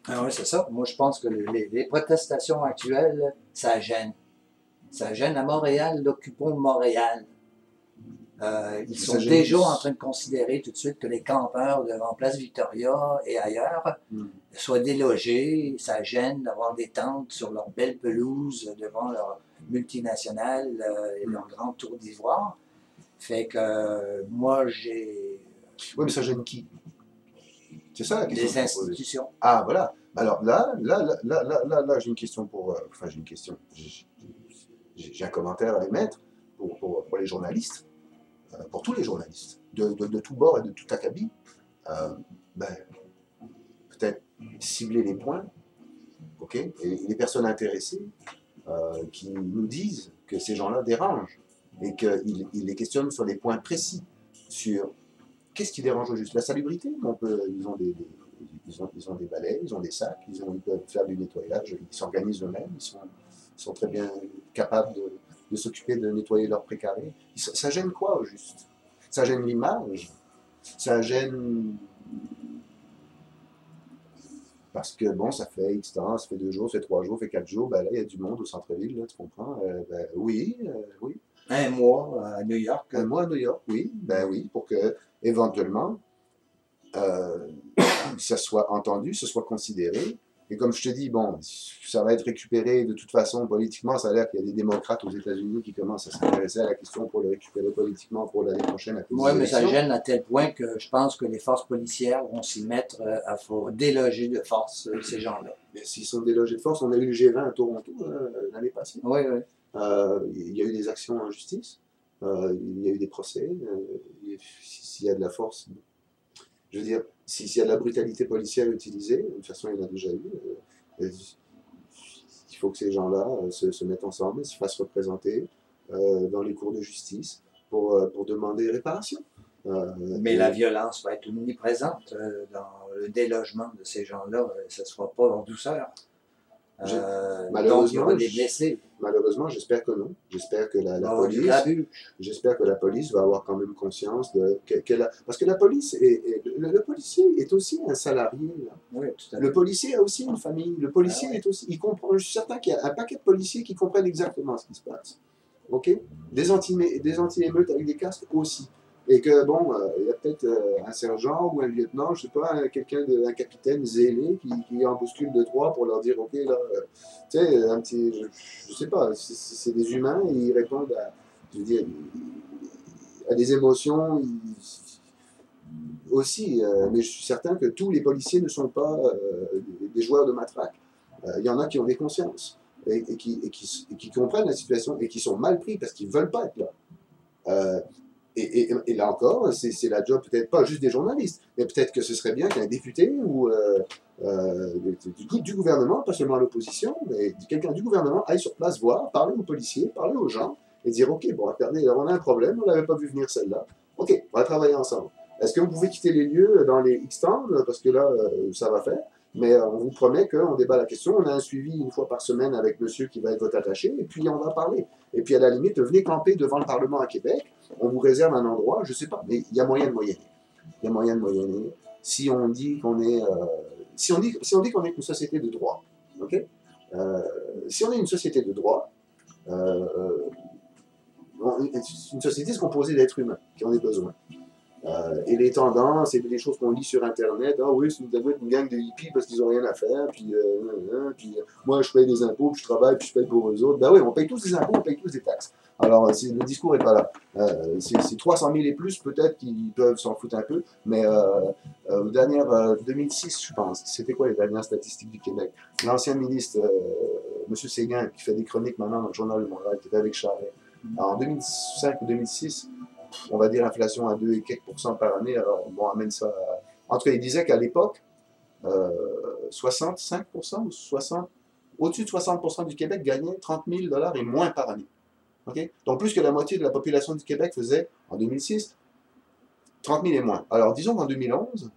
Ah oui, c'est ça. Moi, je pense que les protestations actuelles, ça gêne. Ça gêne à Montréal, l'occupons Montréal. Ils Ça sont gêne déjà en plus. train de considérer tout de suite que les campeurs devant Place Victoria et ailleurs Hmm. soient délogés. Ça gêne d'avoir des tentes sur leur belle pelouse devant leur multinationale et Hmm. leur grande tour d'ivoire. Fait que moi, j'ai Oui, mais ça gêne qui? C'est ça la question des qu'il faut poser. institutions. Ah, voilà. Alors là, j'ai une question pour. Enfin, j'ai une question. J'ai un commentaire à émettre pour les journalistes, pour tous les journalistes, de tous bords et de tout acabit. Euh, ben, peut-être cibler les points, ok, et les personnes intéressées qui nous disent que ces gens-là dérangent et qu'ils les questionnent sur les points précis, sur qu'est-ce qui dérange au juste. La salubrité, ils ont des balais, ils ont des sacs, ils peuvent faire du nettoyage, ils s'organisent eux-mêmes, ils sont très bien capables de s'occuper de nettoyer leurs précarés. Ça gêne quoi au juste? Ça gêne l'image, ça gêne parce que bon, ça fait X temps, ça fait 2 jours, ça fait 3 jours, ça fait 4 jours, ben là, il y a du monde au centre-ville, là, tu comprends? Ben, oui, oui. Un mois à New York. Un mois à New York, oui, ben oui, pour que éventuellement euh, ça soit entendu, ça soit considéré. Et comme je te dis, bon, ça va être récupéré de toute façon politiquement. Ça a l'air qu'il y a des démocrates aux États-Unis qui commencent à s'intéresser à la question pour le récupérer politiquement pour l'année prochaine à cause Oui, des mais ça élections. gêne à tel point que je pense que les forces policières vont s'y mettre à faut déloger de force ces gens-là. Mais s'ils sont délogés de force, on a eu le G20 à Toronto l'année passée. Oui, oui. Il y a eu des actions en justice, il y a eu des procès. S'il y a de la force, je veux dire, s'il y a de la brutalité policière utilisée, de toute façon, il y en a déjà eu. Il faut que ces gens-là se mettent ensemble, se fassent représenter dans les cours de justice pour demander réparation. Mais la Et violence va être omniprésente dans le délogement de ces gens-là. Ça ne sera pas en douceur. Donc, il y malheureusement, aura des blessés. malheureusement, j'espère que non. J'espère que Il va y avoir du grabuge. j'espère que la police va avoir quand même conscience parce que la police le policier est aussi un salarié. Là. Oui, tout à Le fait. policier a aussi une famille. Le Ah, policier oui. est aussi, il comprend. Je suis certain qu'il y a un paquet de policiers qui comprennent exactement ce qui se passe. Ok. Des anti-émeutes avec des casques aussi. Et que bon, il y a peut-être un sergent ou un lieutenant, je sais pas, un capitaine zélé qui en bouscule 2, 3 pour leur dire ok là, tu sais, un petit, je sais pas, c'est des humains et ils répondent à, je veux dire, à des émotions aussi, mais je suis certain que tous les policiers ne sont pas des joueurs de matraque. Il y en a qui ont des consciences et qui comprennent la situation et qui sont mal pris parce qu'ils ne veulent pas être là. Euh, et là encore, c'est la job peut-être pas juste des journalistes, mais peut-être que ce serait bien qu'un député ou du gouvernement, pas seulement l'opposition, mais quelqu'un du gouvernement aille sur place voir, parler aux policiers, parler aux gens et dire ok, bon, regardez, on a un problème, on n'avait pas vu venir celle-là. Ok, on va travailler ensemble. Est-ce que vous pouvez quitter les lieux dans les X temps, parce que là, ça va faire, mais on vous promet qu'on débat la question. On a un suivi 1 fois par semaine avec monsieur qui va être votre attaché, et puis on va parler. Et puis à la limite, venez camper devant le Parlement à Québec, on vous réserve un endroit, je sais pas, mais il y a moyen de moyenner. Il y a moyen de moyenner. Si on dit qu'on est, si on dit qu'on est une société de droit, ok. Si on est une société de droit, euh, une société c'est composée d'êtres humains qui en ont besoin. Et les tendances et les choses qu'on lit sur Internet, ah oui, ça doit être une gang de hippies parce qu'ils n'ont rien à faire, puis moi je paye des impôts, puis je travaille, puis je paye pour eux autres. Ben oui, on paye tous des impôts, on paye tous des taxes. Alors le discours n'est pas là. C'est 300 000 et plus, peut-être qu'ils peuvent s'en foutre un peu, mais dernière 2006, je pense, c'était quoi les dernières statistiques du Québec? L'ancien ministre, M. Séguin, qui fait des chroniques maintenant dans le Journal de Montréal, qui était avec Charest, en 2005 ou 2006, on va dire inflation à 2 et quelques pourcents par année, alors on amène ça à... En tout cas, il disait qu'à l'époque, 65% ou 60, au-dessus de 60% du Québec gagnait 30 000 $ et moins par année. Okay. Donc plus que la moitié de la population du Québec faisait, en 2006, 30 000 et moins. Alors disons qu'en 2011,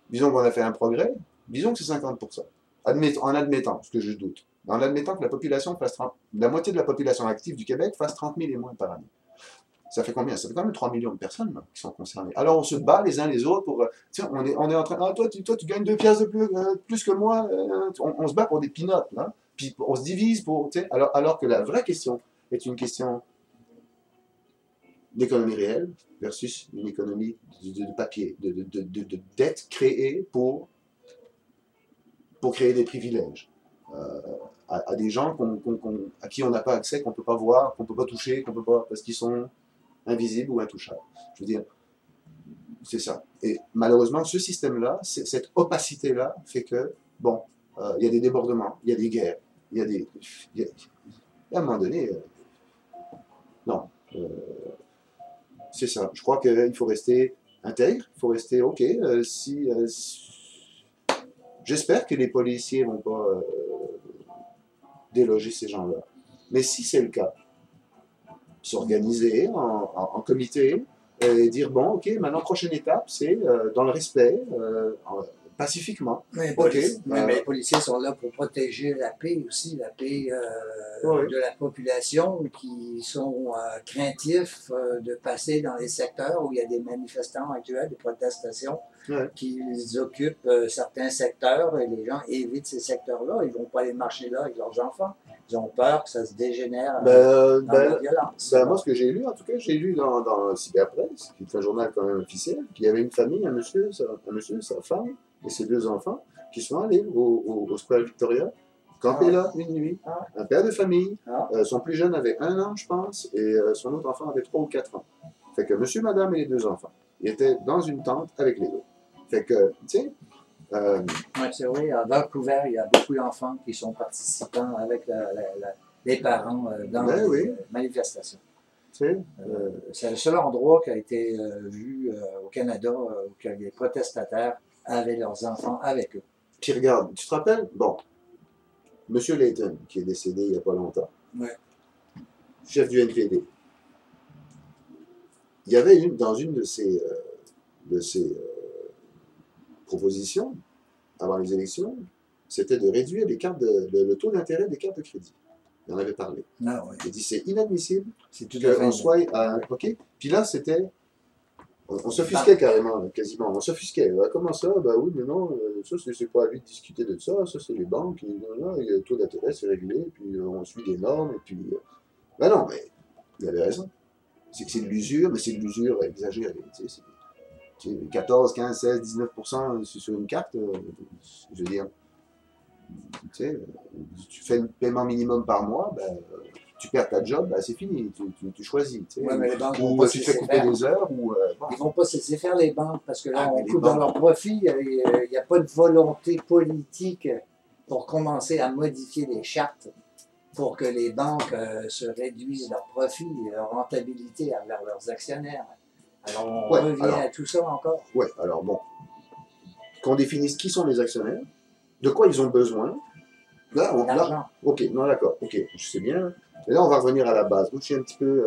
disons qu'on a fait un progrès, disons que c'est 50%. En admettant, ce que je doute, en admettant que la moitié de la population active du Québec fasse 30 000 et moins par année. Ça fait combien? Ça fait quand même 3 millions de personnes là, qui sont concernées. Alors on se bat les uns les autres pour... tiens, on est en train... Ah, toi, tu gagnes 2 piastres de plus que moi. On se bat pour des peanuts. Là. Puis on se divise pour... Alors que la vraie question est une question d'économie réelle versus une économie de papier, de dette créée pour créer des privilèges à des gens à qui on n'a pas accès, qu'on ne peut pas voir, qu'on ne peut pas toucher, qu'on peut pas, parce qu'ils sont invisibles ou intouchables. Je veux dire, c'est ça. Et malheureusement, ce système-là, cette opacité-là, fait que, bon, il y a des débordements, il y a des guerres, il y a des... à un moment donné, non. C'est ça. Je crois qu'il faut rester intègre, il faut rester OK. J'espère que les policiers ne vont pas déloger ces gens-là. Mais si c'est le cas, s'organiser en comité et dire, bon, OK, maintenant, prochaine étape, c'est dans le respect, pacifiquement. Mais, mais les policiers sont là pour protéger la paix aussi, la paix oui. de la population qui sont craintifs de passer dans les secteurs où il y a des manifestants actuels, des protestations qui occupent certains secteurs et les gens évitent ces secteurs-là. Ils ne vont pas aller marcher là avec leurs enfants. Ils ont peur que ça se dégénère dans la violence. Moi, ce que j'ai lu, en tout cas, j'ai lu dans Cyberpresse, qui est un journal quand même officiel, qu'il y avait une famille, un monsieur, sa femme, et ses 2 enfants qui sont allés au Square Victoria, camper là une nuit. Un père de famille, son plus jeune avait 1 an, je pense, et son autre enfant avait 3 ou 4 ans. Fait que monsieur, madame et les 2 enfants, ils étaient dans une tente avec les 2. Fait que, tu sais... Oui, c'est vrai, à Vancouver, il y a beaucoup d'enfants qui sont participants avec les parents dans les manifestations. C'est le seul endroit qui a été vu au Canada où les protestataires avaient leurs enfants avec eux. Puis regarde, tu te rappelles? Bon, M. Layton, qui est décédé il n'y a pas longtemps, chef du NPD, il y avait dans une de ses propositions, avant les élections, c'était de réduire le taux d'intérêt des cartes de crédit. Il en avait parlé. Ah, ouais. Il dit c'est inadmissible qu'on soit à... OK? Puis là, c'était... On s'offusquait carrément, quasiment. On s'offusquait. Comment ça? Ben oui, mais non, ça, c'est pas à lui de discuter de ça. Ça, c'est les banques. Le taux d'intérêt, c'est régulé. Puis on suit des normes. Et puis... Ben non, mais il avait raison. C'est de l'usure, mais c'est de l'usure exagérée. Tu sais, 14, 15, 16, 19% sur une carte, je veux dire, tu sais, tu fais le paiement minimum par mois, ben, tu perds ta job, ben, c'est fini, tu choisis. Tu sais, mais les banques ou tu te fais couper des heures. Ou, bon. Ils ne vont pas se laisser faire les banques parce que là, on coupe dans leur profit. Il n'y a pas de volonté politique pour commencer à modifier les chartes pour que les banques se réduisent leurs profits, leur rentabilité envers leurs actionnaires. Alors, on revient à tout ça encore. Oui, alors bon, qu'on définisse qui sont les actionnaires, de quoi ils ont besoin. Là, ok, non, d'accord, ok, je sais bien. Et là, on va revenir à la base. Moi, je suis un petit peu...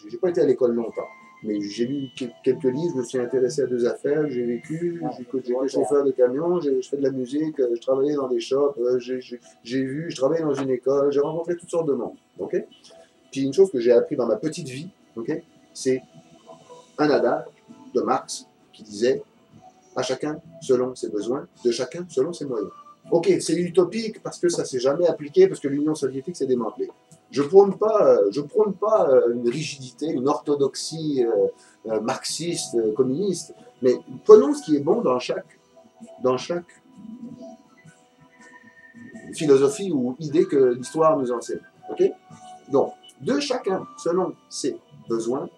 j'ai pas été à l'école longtemps, mais j'ai lu quelques livres, je me suis intéressé à 2 affaires, j'ai vécu, j'étais chauffeur de camion, je fais de la musique, je travaillais dans des shops, je travaillais dans une école, j'ai rencontré toutes sortes de monde, ok. Puis une chose que j'ai appris dans ma petite vie, ok, c'est un adage de Marx qui disait à chacun selon ses besoins, de chacun selon ses moyens. Ok, c'est utopique parce que ça ne s'est jamais appliqué, parce que l'Union soviétique s'est démantelée. Je prône pas une rigidité, une orthodoxie marxiste, communiste, mais prenons ce qui est bon dans chaque philosophie ou idée que l'histoire nous enseigne. Ok? Donc, de chacun selon ses besoins.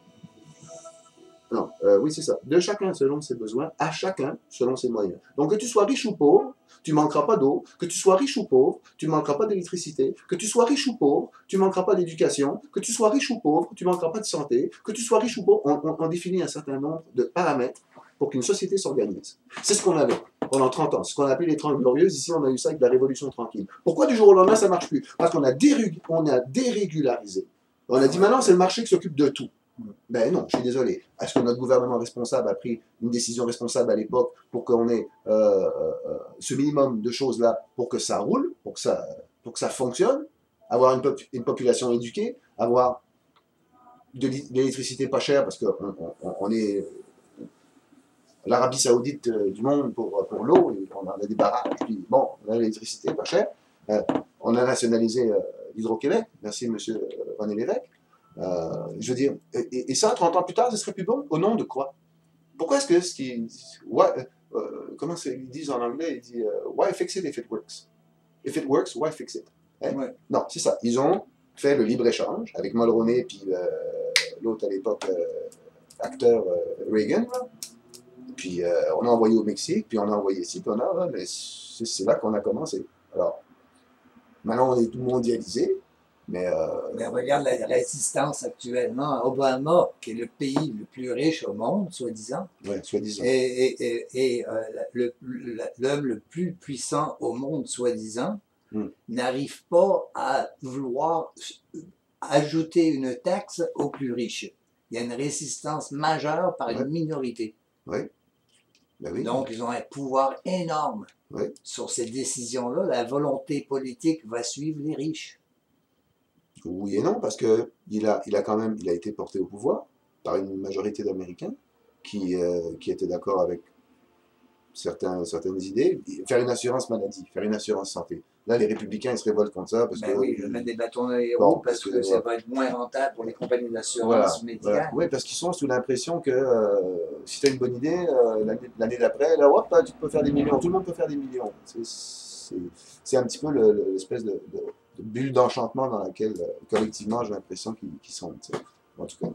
Non, oui, c'est ça. De chacun selon ses besoins, à chacun selon ses moyens. Donc, que tu sois riche ou pauvre, tu manqueras pas d'eau. Que tu sois riche ou pauvre, tu manqueras pas d'électricité. Que tu sois riche ou pauvre, tu manqueras pas d'éducation. Que tu sois riche ou pauvre, tu manqueras pas de santé. Que tu sois riche ou pauvre, on définit un certain nombre de paramètres pour qu'une société s'organise. C'est ce qu'on avait pendant 30 ans. Ce qu'on a appelé les 30 glorieuses. Ici, on a eu ça avec la Révolution tranquille. Pourquoi du jour au lendemain, ça ne marche plus? Parce qu'on a dérégularisé. On a dit maintenant, c'est le marché qui s'occupe de tout. Ben non, je suis désolé. Est-ce que notre gouvernement responsable a pris une décision responsable à l'époque pour qu'on ait ce minimum de choses-là pour que ça roule, pour que ça fonctionne, avoir une population éduquée, avoir de l'électricité pas chère, parce qu'on on est l'Arabie Saoudite du monde pour l'eau, on a des barrages, puis bon, on a l'électricité pas chère. On a nationalisé l'Hydro-Québec, merci M. René Lévesque. Je veux dire, et ça, 30 ans plus tard, ce serait plus bon? Au nom de quoi? Pourquoi est-ce que ce qui. Comment ils disent en anglais? Ils disent why fix it if it works? If it works, why fix it? Hein? Ouais. Non, c'est ça. Ils ont fait le libre-échange avec Mulroney puis l'autre à l'époque, acteur Reagan. Là. Puis on a envoyé au Mexique, puis on a envoyé ici, puis on a. C'est là qu'on a commencé. Alors, maintenant, on est tout mondialisé. Mais regarde la résistance actuellement. Obama, qui est le pays le plus riche au monde, soi-disant, soi-disant. et l'homme le plus puissant au monde, soi-disant, n'arrive pas à vouloir ajouter une taxe aux plus riches. Il y a une résistance majeure par une minorité. Oui. Ben oui. Donc, ils ont un pouvoir énorme sur ces décisions-là. La volonté politique va suivre les riches. Oui et non, parce qu'il a été porté au pouvoir par une majorité d'Américains qui étaient d'accord avec certaines idées. Faire une assurance maladie, faire une assurance santé. Là, les républicains, ils se révoltent contre ça. Parce oui, ils mettent des bâtons dans les roues parce que ça va être moins rentable pour les compagnies d'assurance médicale. Voilà. Oui, parce qu'ils sont sous l'impression que si tu as une bonne idée, l'année d'après, là, hop, tu peux faire des millions. Tout le monde peut faire des millions. C'est un petit peu l'espèce de bulle d'enchantement dans laquelle, collectivement, j'ai l'impression qu'ils sont. En tout cas.